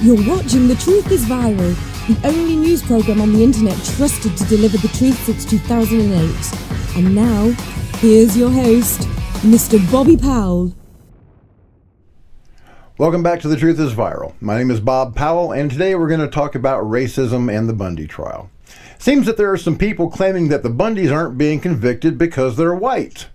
You're watching The Truth is Viral, the only news program on the internet trusted to deliver the truth since 2008. And now, here's your host, Mr. Bobby Powell. Welcome back to The Truth is Viral. My name is Bob Powell, and today we're going to talk about racism and the Bundy trial. Seems that there are some people claiming that the Bundys aren't being convicted because they're white.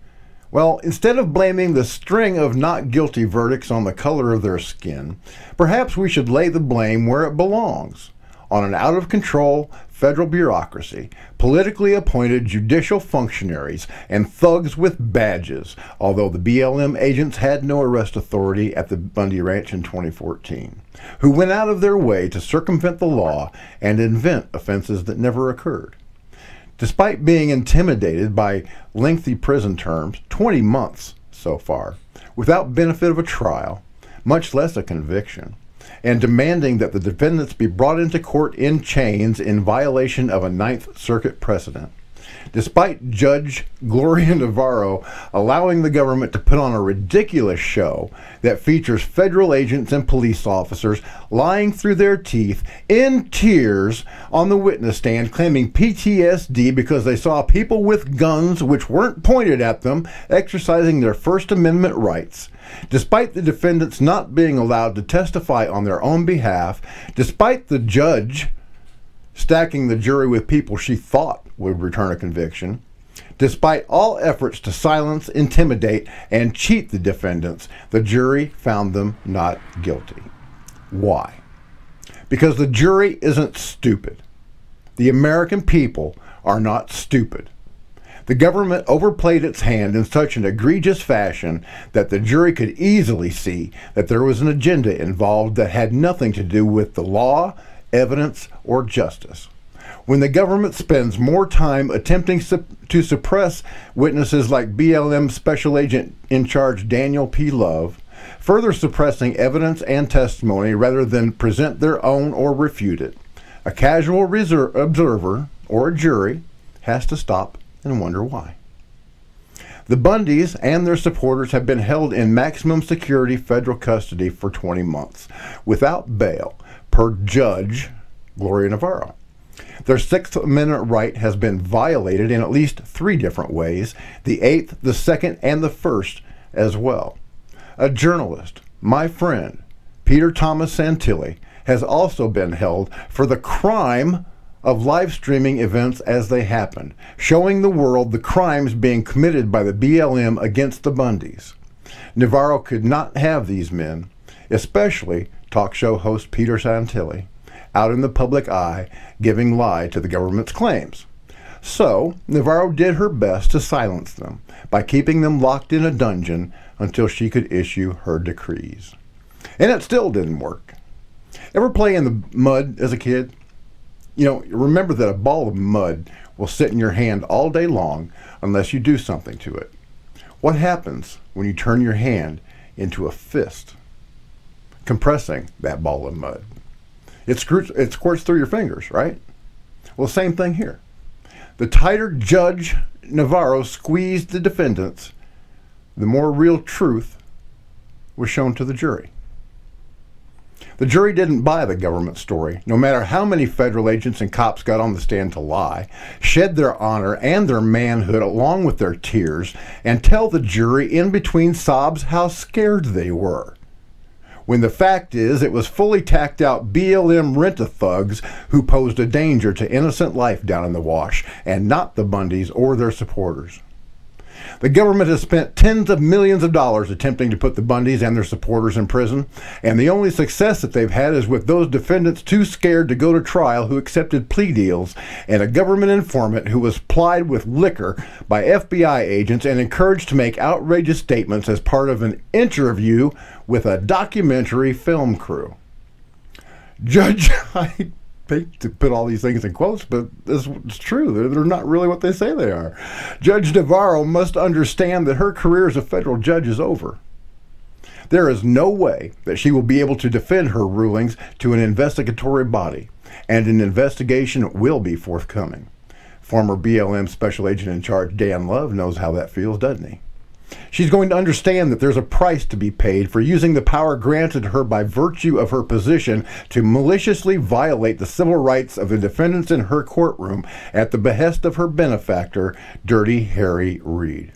Well, instead of blaming the string of not guilty verdicts on the color of their skin, perhaps we should lay the blame where it belongs, on an out-of-control federal bureaucracy, politically appointed judicial functionaries, and thugs with badges, although the BLM agents had no arrest authority at the Bundy Ranch in 2014, who went out of their way to circumvent the law and invent offenses that never occurred. Despite being intimidated by lengthy prison terms, 20 months so far, without benefit of a trial, much less a conviction, and demanding that the defendants be brought into court in chains in violation of a Ninth Circuit precedent. Despite Judge Gloria Navarro allowing the government to put on a ridiculous show that features federal agents and police officers lying through their teeth in tears on the witness stand claiming PTSD because they saw people with guns which weren't pointed at them exercising their First Amendment rights. Despite the defendants not being allowed to testify on their own behalf, despite the judge stacking the jury with people she thought would return a conviction, despite all efforts to silence, intimidate, and cheat the defendants, the jury found them not guilty. Why? Because the jury isn't stupid. The American people are not stupid. The government overplayed its hand in such an egregious fashion that the jury could easily see that there was an agenda involved that had nothing to do with the law, evidence, or justice. When the government spends more time attempting to suppress witnesses like BLM Special Agent in Charge Daniel P. Love, further suppressing evidence and testimony rather than present their own or refute it, a casual observer or a jury has to stop and wonder why. The Bundys and their supporters have been held in maximum security federal custody for 20 months without bail, per Judge Gloria Navarro. Their Sixth Amendment right has been violated in at least 3 different ways, the 8th, the 2nd, and the 1st as well. A journalist, my friend, Peter Thomas Santilli, has also been held for the crime of live streaming events as they happened, showing the world the crimes being committed by the BLM against the Bundys. Navarro could not have these men, especially talk show host Peter Santilli, out in the public eye giving lie to the government's claims. So Navarro did her best to silence them by keeping them locked in a dungeon until she could issue her decrees. And it still didn't work. Ever play in the mud as a kid? You know, remember that a ball of mud will sit in your hand all day long unless you do something to it. What happens when you turn your hand into a fist, compressing that ball of mud? It squirts through your fingers, right? Well, same thing here. The tighter Judge Navarro squeezed the defendants, the more real truth was shown to the jury. The jury didn't buy the government story, no matter how many federal agents and cops got on the stand to lie, shed their honor and their manhood along with their tears, and tell the jury in between sobs how scared they were. When the fact is, it was fully tacked out BLM rent-a-thugs who posed a danger to innocent life down in the wash, and not the Bundys or their supporters. The government has spent tens of millions of dollars attempting to put the Bundys and their supporters in prison, and the only success that they've had is with those defendants too scared to go to trial who accepted plea deals, and a government informant who was plied with liquor by FBI agents and encouraged to make outrageous statements as part of an interview with a documentary film crew. Judge, I hate to put all these things in quotes, but it's true. They're not really what they say they are. Judge Navarro must understand that her career as a federal judge is over. There is no way that she will be able to defend her rulings to an investigatory body, and an investigation will be forthcoming. Former BLM Special Agent in Charge Dan Love knows how that feels, doesn't he? She's going to understand that there's a price to be paid for using the power granted her by virtue of her position to maliciously violate the civil rights of the defendants in her courtroom at the behest of her benefactor, Dirty Harry Reid.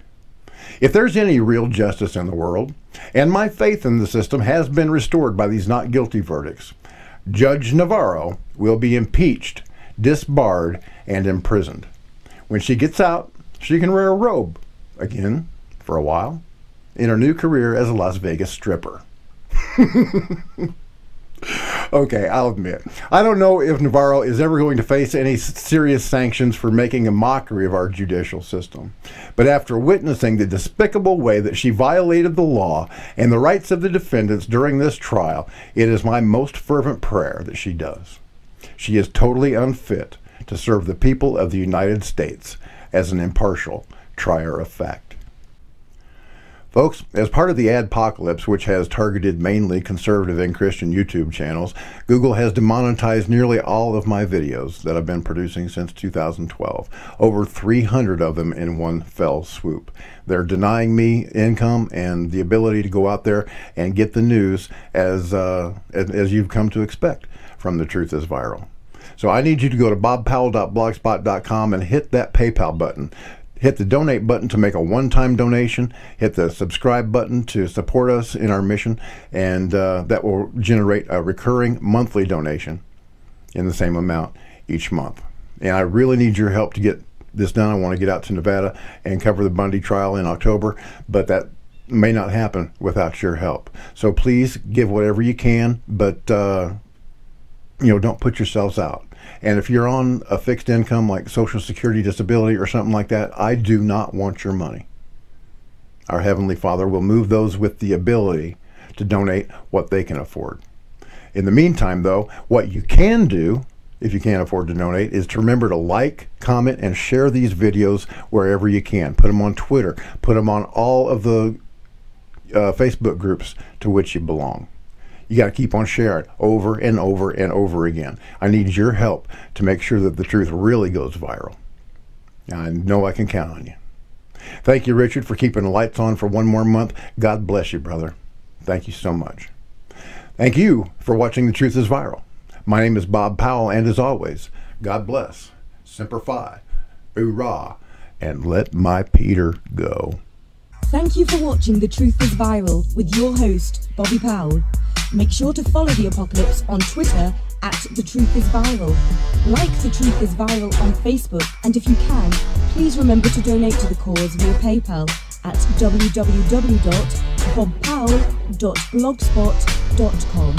If there's any real justice in the world, and my faith in the system has been restored by these not guilty verdicts, Judge Navarro will be impeached, disbarred, and imprisoned. When she gets out, she can wear a robe again for a while in her new career as a Las Vegas stripper. Okay, I'll admit, I don't know if Navarro is ever going to face any serious sanctions for making a mockery of our judicial system. But after witnessing the despicable way that she violated the law and the rights of the defendants during this trial, it is my most fervent prayer that she does. She is totally unfit to serve the people of the United States as an impartial trier of fact. Folks, as part of the adpocalypse, which has targeted mainly conservative and Christian YouTube channels, Google has demonetized nearly all of my videos that I've been producing since 2012, over 300 of them in one fell swoop. They're denying me income and the ability to go out there and get the news as you've come to expect from The Truth is Viral. So I need you to go to bobpowell.blogspot.com and hit that PayPal button. Hit the donate button to make a one-time donation. Hit the subscribe button to support us in our mission, and that will generate a recurring monthly donation in the same amount each month. And I really need your help to get this done. I want to get out to Nevada and cover the Bundy trial in October, but that may not happen without your help. So please give whatever you can, but don't put yourselves out. And if you're on a fixed income like Social Security, disability, or something like that, I do not want your money. Our Heavenly Father will move those with the ability to donate what they can afford. In the meantime, though, what you can do, if you can't afford to donate, is to remember to like, comment, and share these videos wherever you can. Put them on Twitter. Put them on all of the Facebook groups to which you belong. You got to keep on sharing over and over and over again. I need your help to make sure that the truth really goes viral. I know I can count on you. Thank you, Richard, for keeping the lights on for one more month. God bless you, brother. Thank you so much. Thank you for watching The Truth is Viral. My name is Bob Powell, and as always, God bless, Semper Fi, hoorah, and let my Peter go. Thank you for watching The Truth is Viral with your host, Bobby Powell. Make sure to follow The Apocalypse on Twitter at The Truth is Viral. Like The Truth is Viral on Facebook, and if you can, please remember to donate to the cause via PayPal at www.bobpowell.blogspot.com.